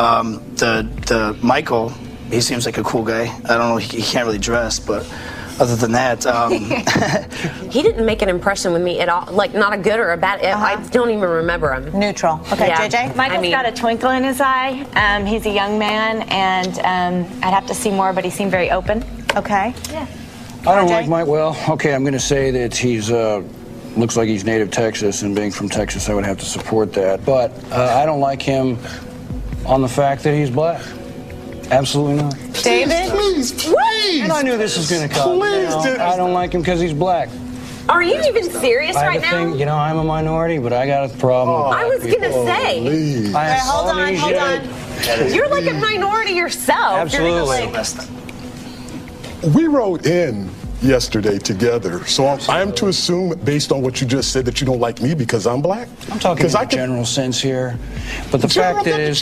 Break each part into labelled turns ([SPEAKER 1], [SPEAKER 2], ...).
[SPEAKER 1] The Michael, he seems like a cool guy. I don't know, he can't really dress, but other than that,
[SPEAKER 2] he didn't make an impression with me at all. Like, not a good or a bad. I don't even remember him.
[SPEAKER 3] Neutral. Okay,
[SPEAKER 2] Yeah.
[SPEAKER 3] JJ?
[SPEAKER 4] Michael's got a twinkle in his eye. He's a young man, and I'd have to see more, but he seemed very open.
[SPEAKER 3] Okay.
[SPEAKER 4] Yeah.
[SPEAKER 5] I don't like Mike. Well, okay, I'm going to say that he's looks like he's native Texas, and being from Texas, I would have to support that. But I don't like him on the fact that he's black. Absolutely not.
[SPEAKER 3] David?
[SPEAKER 6] Please.
[SPEAKER 5] And I knew this was going to come.
[SPEAKER 6] Please,
[SPEAKER 5] I don't like him because he's black.
[SPEAKER 2] Are you even serious
[SPEAKER 5] I
[SPEAKER 2] right
[SPEAKER 5] have a
[SPEAKER 2] now?
[SPEAKER 5] thing, you know, I'm a minority, but I got a problem with
[SPEAKER 2] I was
[SPEAKER 5] black
[SPEAKER 2] gonna
[SPEAKER 5] people.
[SPEAKER 2] say.
[SPEAKER 6] Please.
[SPEAKER 5] I have
[SPEAKER 3] Hold on, hold
[SPEAKER 5] Polynesian-
[SPEAKER 3] on.
[SPEAKER 2] You're like a minority yourself. You're
[SPEAKER 5] Absolutely.
[SPEAKER 2] like,
[SPEAKER 6] We rode in yesterday together, so I'm to assume, based on what you just said, that you don't like me because I'm black?
[SPEAKER 5] I'm talking in
[SPEAKER 6] I
[SPEAKER 5] a general sense here, but the
[SPEAKER 6] General,
[SPEAKER 5] fact is,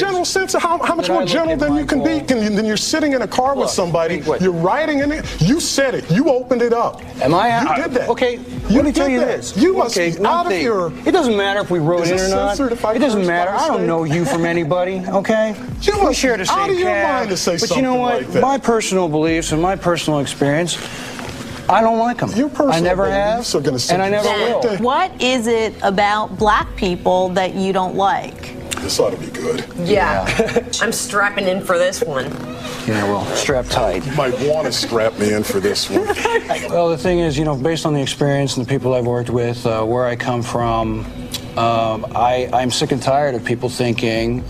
[SPEAKER 6] general sense of how much
[SPEAKER 5] that I
[SPEAKER 6] more
[SPEAKER 5] look
[SPEAKER 6] general
[SPEAKER 5] at
[SPEAKER 6] than you can be.
[SPEAKER 5] Michael-
[SPEAKER 6] Then you're sitting in a car with
[SPEAKER 5] Look,
[SPEAKER 6] somebody,
[SPEAKER 5] wait.
[SPEAKER 6] you're riding in it, you said it, you opened it up.
[SPEAKER 5] Am I?
[SPEAKER 6] You did that.
[SPEAKER 5] Okay,
[SPEAKER 6] You
[SPEAKER 5] let me tell
[SPEAKER 6] did
[SPEAKER 5] you
[SPEAKER 6] that.
[SPEAKER 5] this.
[SPEAKER 6] You must
[SPEAKER 5] okay,
[SPEAKER 6] be
[SPEAKER 5] one
[SPEAKER 6] out of
[SPEAKER 5] thing.
[SPEAKER 6] your...
[SPEAKER 5] It doesn't matter if we wrote
[SPEAKER 6] Is
[SPEAKER 5] in
[SPEAKER 6] it
[SPEAKER 5] or not.
[SPEAKER 6] censored if I
[SPEAKER 5] It doesn't
[SPEAKER 6] curse
[SPEAKER 5] matter.
[SPEAKER 6] by
[SPEAKER 5] I don't
[SPEAKER 6] mistake?
[SPEAKER 5] know you from anybody, okay?
[SPEAKER 6] You
[SPEAKER 5] We
[SPEAKER 6] must
[SPEAKER 5] share the
[SPEAKER 6] be
[SPEAKER 5] same
[SPEAKER 6] out of your
[SPEAKER 5] cab.
[SPEAKER 6] mind to say
[SPEAKER 5] But you know
[SPEAKER 6] something
[SPEAKER 5] what?
[SPEAKER 6] like that.
[SPEAKER 5] My personal beliefs and my personal experience, I don't like them.
[SPEAKER 6] Your personal
[SPEAKER 5] I never have,
[SPEAKER 6] beliefs are gonna
[SPEAKER 5] and I never
[SPEAKER 6] sit
[SPEAKER 5] will.
[SPEAKER 6] there.
[SPEAKER 3] What is it about black people that you don't like?
[SPEAKER 6] This ought to be good.
[SPEAKER 2] yeah. I'm strapping in for this one.
[SPEAKER 5] Yeah, well, strap tight.
[SPEAKER 6] You might want to strap me in for this one.
[SPEAKER 5] Well, the thing is, you know, based on the experience and the people I've worked with, where I come from, I'm sick and tired of people thinking,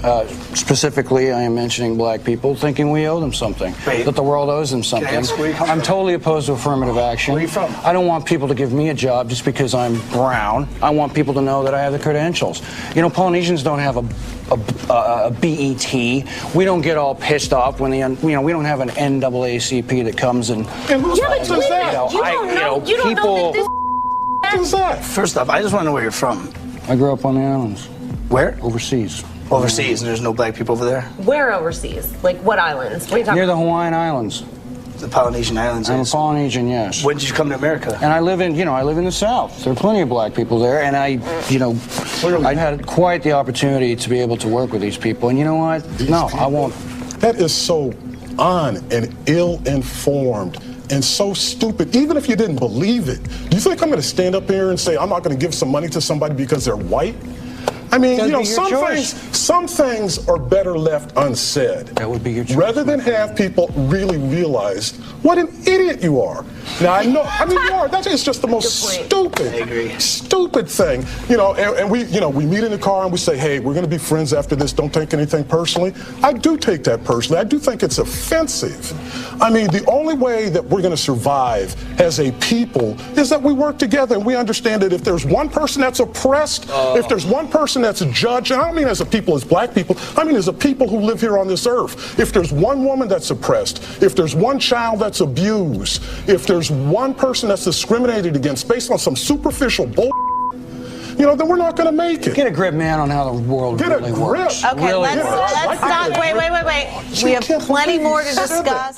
[SPEAKER 5] specifically I am mentioning black people, thinking we owe them something,
[SPEAKER 1] Wait.
[SPEAKER 5] that the world owes them something.
[SPEAKER 1] ask where you come
[SPEAKER 5] I'm
[SPEAKER 1] from?
[SPEAKER 5] totally opposed to affirmative action.
[SPEAKER 1] Where you from?
[SPEAKER 5] I don't want people to give me a job just because I'm brown. I want people to know that I have the credentials. You know, Polynesians don't have a BET. We don't get all pissed off when we don't have an NAACP that comes and
[SPEAKER 6] And who's
[SPEAKER 2] Yeah, but
[SPEAKER 6] fault is that?
[SPEAKER 2] you don't know that this
[SPEAKER 6] Who's that?
[SPEAKER 1] First off, I just want to know where you're from.
[SPEAKER 5] I grew up on the islands,
[SPEAKER 1] Where?
[SPEAKER 5] overseas.
[SPEAKER 1] Overseas, and there's no black people over there?
[SPEAKER 2] Where overseas? Like, what islands? What are you talking
[SPEAKER 5] Near the
[SPEAKER 2] about?
[SPEAKER 5] Hawaiian Islands.
[SPEAKER 1] The Polynesian Islands.
[SPEAKER 5] I'm a
[SPEAKER 1] is.
[SPEAKER 5] Polynesian, yes.
[SPEAKER 1] When did you come to America?
[SPEAKER 5] And I live in the South. There are plenty of black people there, and I had quite the opportunity to be able to work with these people. And you know what? No, I won't.
[SPEAKER 6] That is so and ill-informed and so stupid. Even if you didn't believe it, do you think I'm going to stand up here and say I'm not going to give some money to somebody because they're white? I mean,
[SPEAKER 5] That'd
[SPEAKER 6] you know,
[SPEAKER 5] be your choice.
[SPEAKER 6] some things are better left unsaid.
[SPEAKER 5] That would be your choice.
[SPEAKER 6] Rather than have people really realize what an idiot you are. Now, I mean, you are. That is just the most stupid thing. You know, and we meet in the car and we say, hey, we're going to be friends after this. Don't take anything personally. I do take that personally. I do think it's offensive. I mean, the only way that we're going to survive as a people is that we work together and we understand that if there's one person that's oppressed, if there's one person that's judged, and I don't mean as a people as black people, I mean as a people who live here on this earth. If there's one woman that's oppressed, if there's one child that's abused, if there's one person that's discriminated against based on some superficial bull, you know, then we're not going to make it.
[SPEAKER 5] Get a grip, man, on how the world
[SPEAKER 6] Get a
[SPEAKER 5] really
[SPEAKER 6] grip.
[SPEAKER 5] works.
[SPEAKER 3] Okay,
[SPEAKER 5] Really
[SPEAKER 3] let's
[SPEAKER 5] works.
[SPEAKER 3] not. Wait. We have plenty more to discuss.